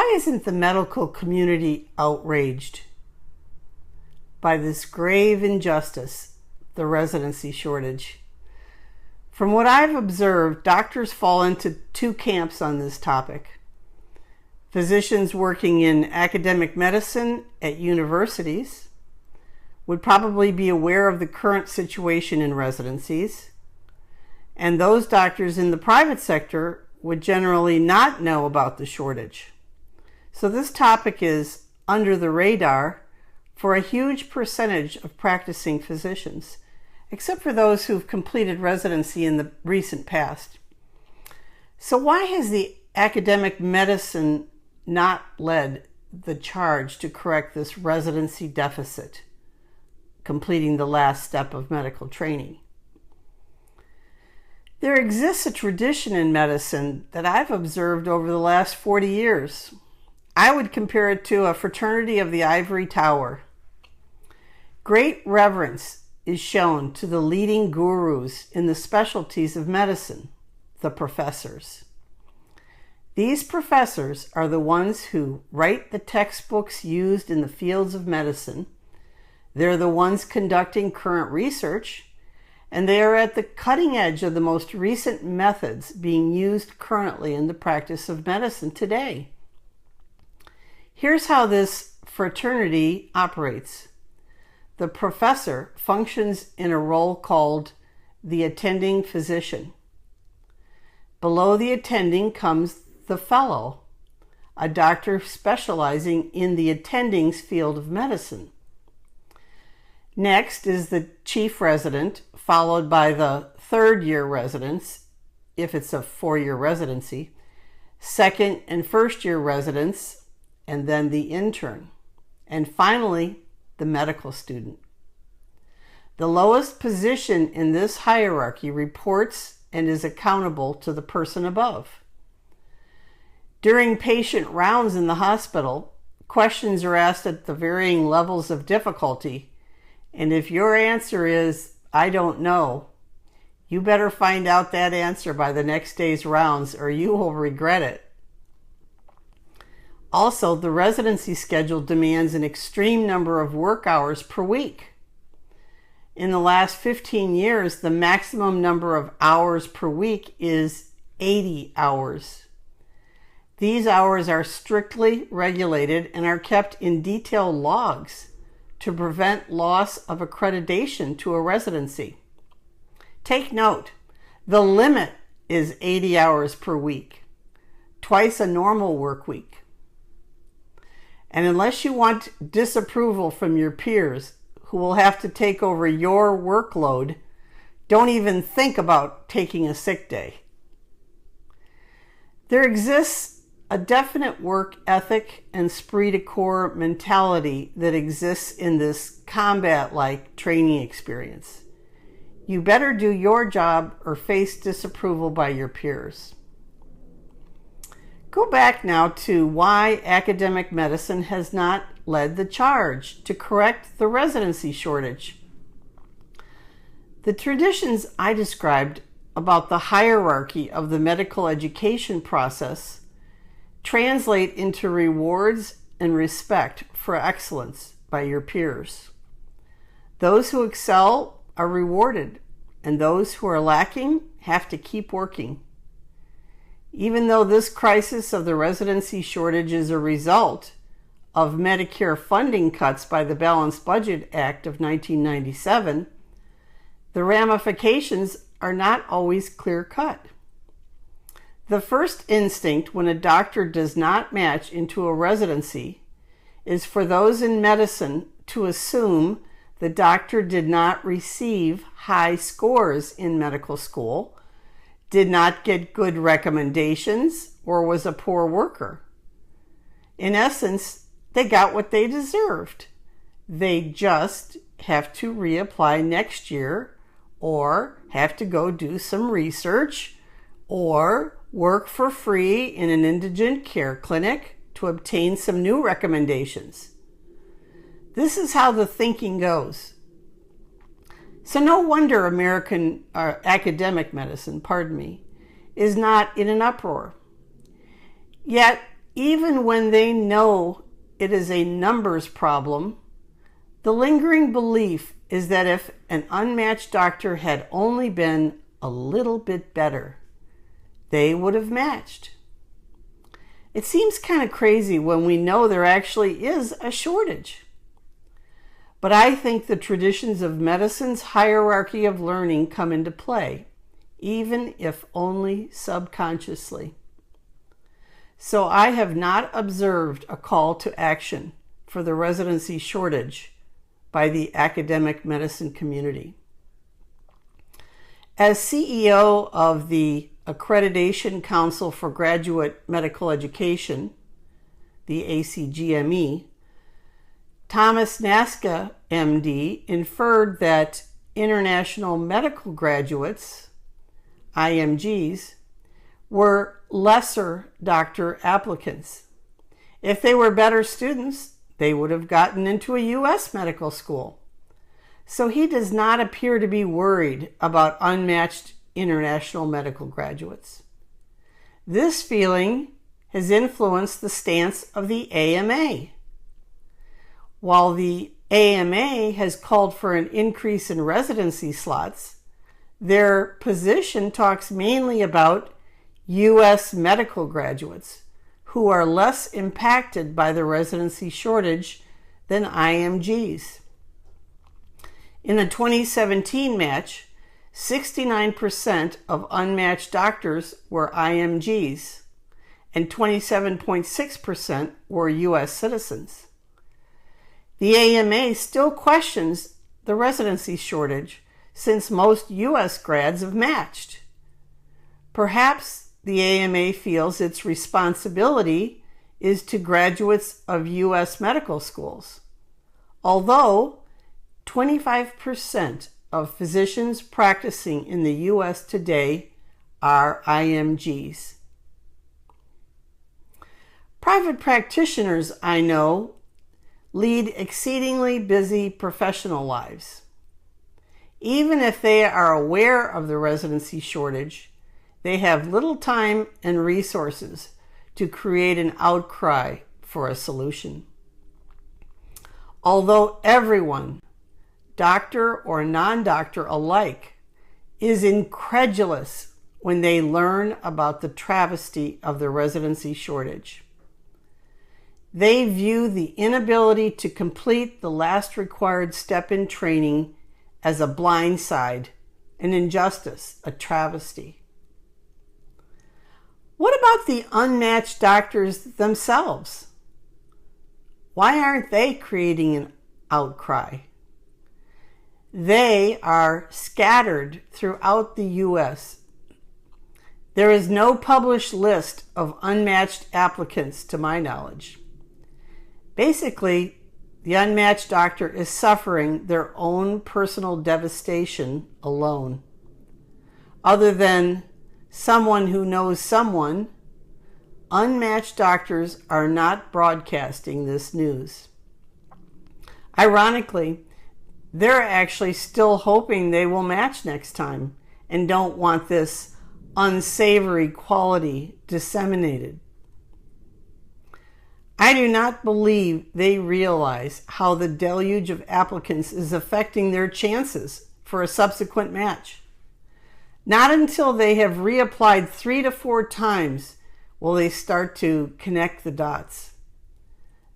Why isn't the medical community outraged by this grave injustice, the residency shortage? From what I've observed, doctors fall into two camps on this topic. Physicians working in academic medicine at universities would probably be aware of the current situation in residencies, and those doctors in the private sector would generally not know about the shortage. So this topic is under the radar for a huge percentage of practicing physicians, except for those who've completed residency in the recent past. So why has the academic medicine not led the charge to correct this residency deficit, completing the last step of medical training? There exists a tradition in medicine that I've observed over the last 40 years. I would compare it to a fraternity of the ivory tower. Great reverence is shown to the leading gurus in the specialties of medicine, the professors. These professors are the ones who write the textbooks used in the fields of medicine. They're the ones conducting current research, and they are at the cutting edge of the most recent methods being used currently in the practice of medicine today. Here's how this fraternity operates. The professor functions in a role called the attending physician. Below the attending comes the fellow, a doctor specializing in the attending's field of medicine. Next is the chief resident, followed by the third-year residents, if it's a 4-year residency, second and first-year residents, and then the intern, and finally, the medical student. The lowest position in this hierarchy reports and is accountable to the person above. During patient rounds in the hospital, questions are asked at the varying levels of difficulty, and if your answer is, "I don't know," you better find out that answer by the next day's rounds or you will regret it. Also, the residency schedule demands an extreme number of work hours per week. In the last 15 years, the maximum number of hours per week is 80 hours. These hours are strictly regulated and are kept in detailed logs to prevent loss of accreditation to a residency. Take note, the limit is 80 hours per week, twice a normal work week. And unless you want disapproval from your peers who will have to take over your workload, don't even think about taking a sick day. There exists a definite work ethic and esprit de corps mentality that exists in this combat-like training experience. You better do your job or face disapproval by your peers. Go back now to why academic medicine has not led the charge to correct the residency shortage. The traditions I described about the hierarchy of the medical education process translate into rewards and respect for excellence by your peers. Those who excel are rewarded, and those who are lacking have to keep working. Even though this crisis of the residency shortage is a result of Medicare funding cuts by the Balanced Budget Act of 1997, the ramifications are not always clear-cut. The first instinct when a doctor does not match into a residency is for those in medicine to assume the doctor did not receive high scores in medical school, did not get good recommendations, or was a poor worker. In essence, they got what they deserved. They just have to reapply next year, or have to go do some research, or work for free in an indigent care clinic to obtain some new recommendations. This is how the thinking goes. So no wonder American academic medicine, is not in an uproar. Yet even when they know it is a numbers problem, the lingering belief is that if an unmatched doctor had only been a little bit better, they would have matched. It seems kind of crazy when we know there actually is a shortage. But I think the traditions of medicine's hierarchy of learning come into play, even if only subconsciously. So I have not observed a call to action for the residency shortage by the academic medicine community. As CEO of the Accreditation Council for Graduate Medical Education, the ACGME, Thomas Naska, MD, inferred that international medical graduates, IMGs, were lesser doctor applicants. If they were better students, they would have gotten into a U.S. medical school. So he does not appear to be worried about unmatched international medical graduates. This feeling has influenced the stance of the AMA. While the AMA has called for an increase in residency slots, their position talks mainly about U.S. medical graduates who are less impacted by the residency shortage than IMGs. In the 2017 match, 69% of unmatched doctors were IMGs and 27.6% were U.S. citizens. The AMA still questions the residency shortage since most U.S. grads have matched. Perhaps the AMA feels its responsibility is to graduates of U.S. medical schools, although 25% of physicians practicing in the U.S. today are IMGs. Private practitioners, I know, lead exceedingly busy professional lives. Even if they are aware of the residency shortage, they have little time and resources to create an outcry for a solution. Although everyone, doctor or non-doctor alike, is incredulous when they learn about the travesty of the residency shortage. They view the inability to complete the last required step in training as a blindside, an injustice, a travesty. What about the unmatched doctors themselves? Why aren't they creating an outcry? They are scattered throughout the U.S. There is no published list of unmatched applicants to my knowledge. Basically, the unmatched doctor is suffering their own personal devastation alone. Other than someone who knows someone, unmatched doctors are not broadcasting this news. Ironically, they're actually still hoping they will match next time and don't want this unsavory quality disseminated. I do not believe they realize how the deluge of applicants is affecting their chances for a subsequent match. Not until they have reapplied 3 to 4 times will they start to connect the dots.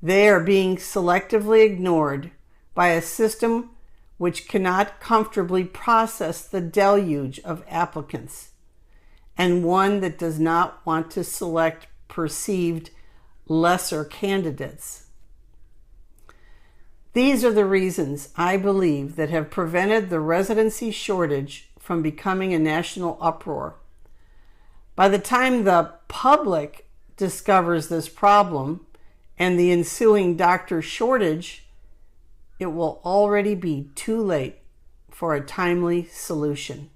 They are being selectively ignored by a system which cannot comfortably process the deluge of applicants, and one that does not want to select perceived lesser candidates. These are the reasons I believe that have prevented the residency shortage from becoming a national uproar. By the time the public discovers this problem and the ensuing doctor shortage, it will already be too late for a timely solution.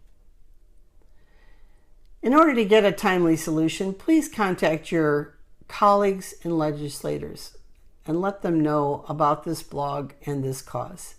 In order to get a timely solution, please contact your colleagues and legislators and let them know about this blog and this cause.